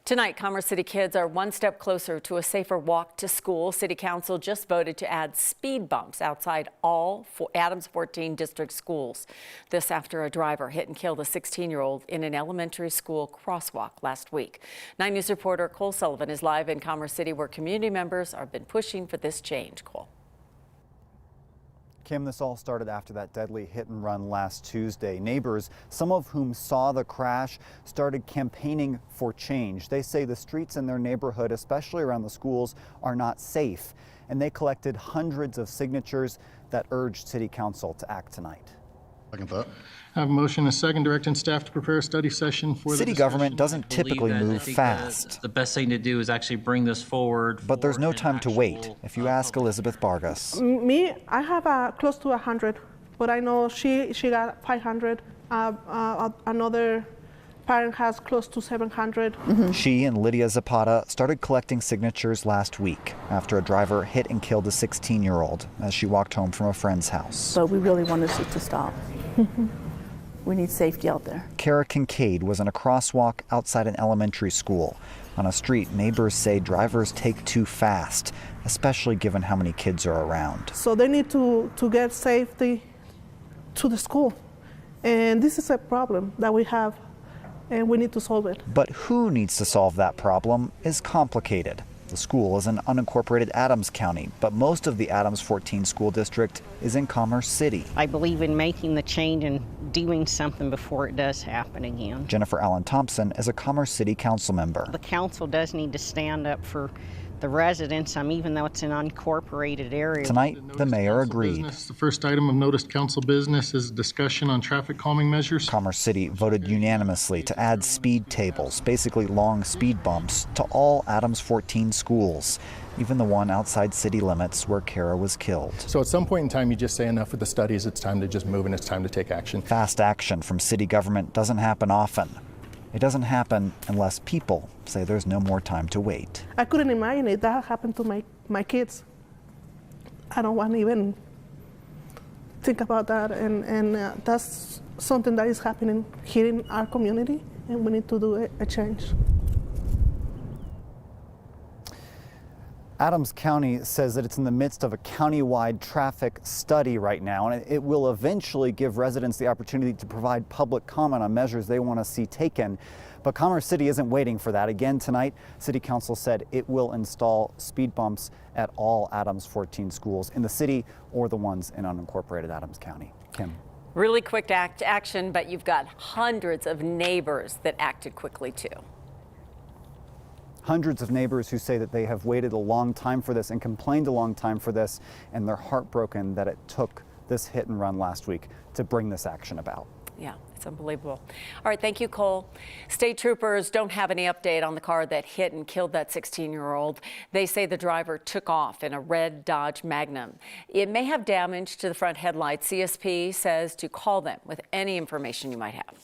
Tonight, Commerce City kids are one step closer to a safer walk to school. City Council just voted to add speed bumps outside all Adams 14 district schools. This after a driver hit and killed a 16-year-old in an elementary school crosswalk last week. 9 News reporter Cole Sullivan is live in Commerce City, where community members have been pushing for this change. Cole. Kim, this all started after that deadly hit and run last Tuesday. Neighbors, some of whom saw the crash, started campaigning for change. They say the streets in their neighborhood, especially around the schools, are not safe. And they collected hundreds of signatures that urged City Council to act tonight. Second thought. I have a motion and a second directing staff to prepare a study session for the City government doesn't typically move fast. The best thing to do is actually bring this forward. But there's no time to wait, if you ask Elizabeth Vargas. Me, I have close to 100, but I know she got 500. Another parent has close to 700. She and Lydia Zapata started collecting signatures last week after a driver hit and killed a 16-year-old as she walked home from a friend's house. But we really want this to stop. We need safety out there. Kincaid was in a crosswalk outside an elementary school. On a street, neighbors say drivers take too fast, especially given how many kids are around. So they need to get safety to the school. And this is a problem that we have, and we need to solve it. But who needs to solve that problem is complicated. The school is in unincorporated Adams County, but most of the Adams 14 school district is in Commerce City. I believe in making the change and doing something before it does happen again. Jennifer Allen Thompson is a Commerce City council member. The council does need to stand up for the residents, even though it's an unincorporated area. Tonight, the mayor agreed. The first item of noticed council business is discussion on traffic calming measures. Commerce City voted unanimously to add speed tables, basically long speed bumps, to all Adams 14 schools, even the one outside city limits where Kara was killed. So at some point in time, you just say enough with the studies, it's time to just move and it's time to take action. Fast action from city government doesn't happen often. It doesn't happen unless people say there's no more time to wait. I couldn't imagine it. That happened to my kids. I don't want to even think about that. And that's something that is happening here in our community, and we need to do a change. Adams County says that it's in the midst of a county-wide traffic study right now, and it will eventually give residents the opportunity to provide public comment on measures they want to see taken. But Commerce City isn't waiting for that. Again tonight, City Council said it will install speed bumps at all Adams 14 schools in the city or the ones in unincorporated Adams County. Kim. Really quick action, but you've got hundreds of neighbors that acted quickly too. Hundreds of neighbors who say that they have waited a long time for this and complained a long time for this, and they're heartbroken that it took this hit and run last week to bring this action about. Yeah, it's unbelievable. All right, thank you, Cole. State troopers don't have any update on the car that hit and killed that 16-year-old. They say the driver took off in a red Dodge Magnum. It may have damage to the front headlights. CSP says to call them with any information you might have.